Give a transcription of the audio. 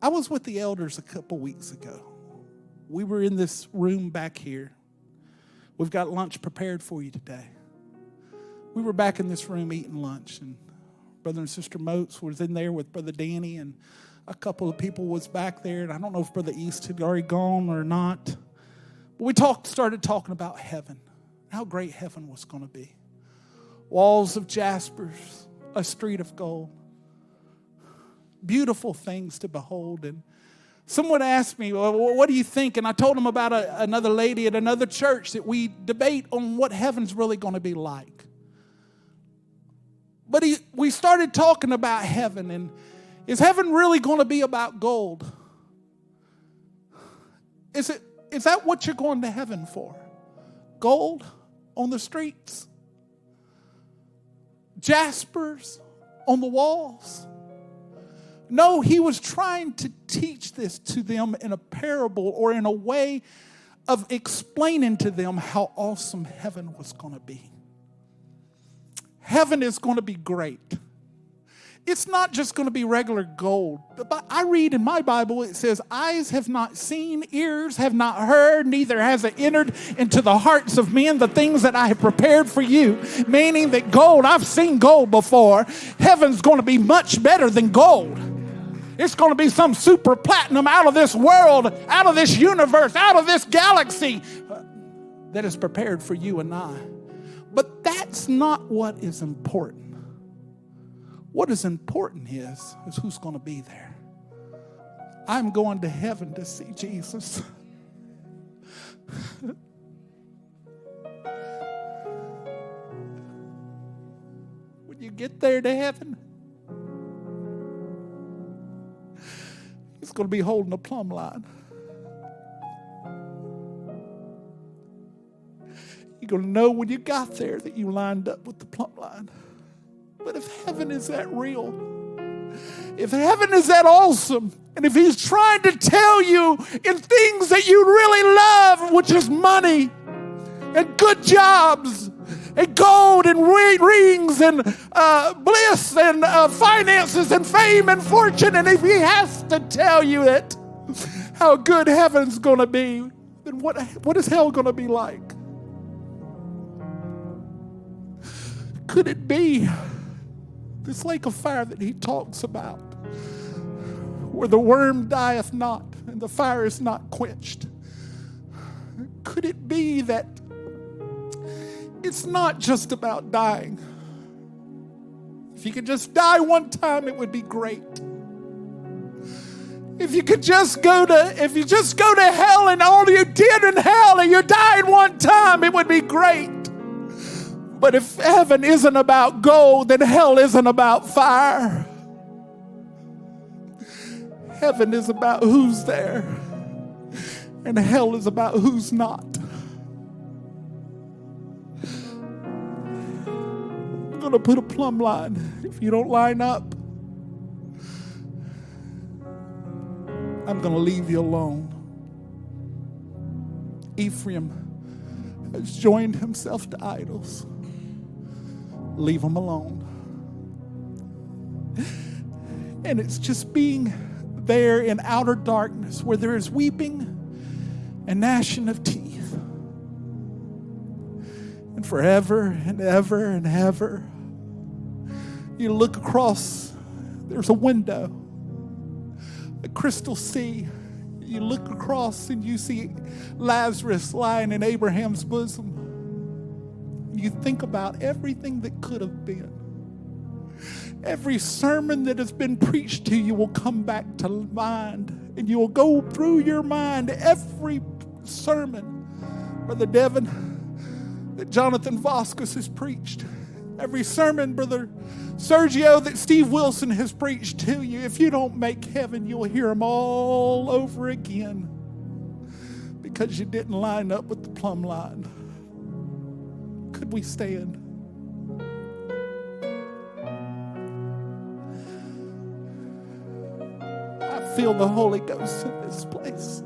I was with the elders a couple weeks ago. We were in this room back here. We've got lunch prepared for you today. We were back in this room eating lunch, and Brother and Sister Moats was in there with Brother Danny, and a couple of people was back there, and I don't know if Brother East had already gone or not. But we started talking about heaven, how great heaven was going to be. Walls of jaspers, a street of gold. Beautiful things to behold. And someone asked me, well, what do you think? And I told them about another lady at another church that we debate on what heaven's really going to be like. But we started talking about heaven, and is heaven really going to be about gold? Is that what you're going to heaven for? Gold on the streets? Jaspers on the walls? No, he was trying to teach this to them in a parable or in a way of explaining to them how awesome heaven was going to be. Heaven is going to be great. It's not just going to be regular gold. But I read in my Bible, it says, eyes have not seen, ears have not heard, neither has it entered into the hearts of men the things that I have prepared for you. Meaning that gold, I've seen gold before. Heaven's going to be much better than gold. It's going to be some super platinum out of this world, out of this universe, out of this galaxy that is prepared for you and I. But that's not what is important. What is important is who's going to be there. I'm going to heaven to see Jesus. When you get there to heaven, he's going to be holding a plumb line. You're going to know when you got there that you lined up with the plumb line. But if heaven is that real, if heaven is that awesome, and if he's trying to tell you in things that you really love, which is money and good jobs and gold and rings and bliss and finances and fame and fortune, and if he has to tell you it, how good heaven's going to be, then what is hell going to be like? Could it be this lake of fire that he talks about, where the worm dieth not and the fire is not quenched? Could it be that it's not just about dying? If you could just die one time, it would be great. If you just go to hell and all you did in hell and you died one time, it would be great. But if heaven isn't about gold, then hell isn't about fire. Heaven is about who's there, and hell is about who's not. I'm going to put a plumb line. If you don't line up, I'm going to leave you alone. Ephraim has joined himself to idols. Leave them alone. And it's just being there in outer darkness where there is weeping and gnashing of teeth. And forever and ever and ever, you look across, there's a window, a crystal sea. You look across and you see Lazarus lying in Abraham's bosom. You think about everything that could have been. Every sermon that has been preached to you will come back to mind, and you will go through your mind every sermon, Brother Devin, that Jonathan Vasquez has preached. Every sermon, Brother Sergio, that Steve Wilson has preached to you. If you don't make heaven, you'll hear them all over again because you didn't line up with the plumb line. Could we stand? I feel the Holy Ghost in this place.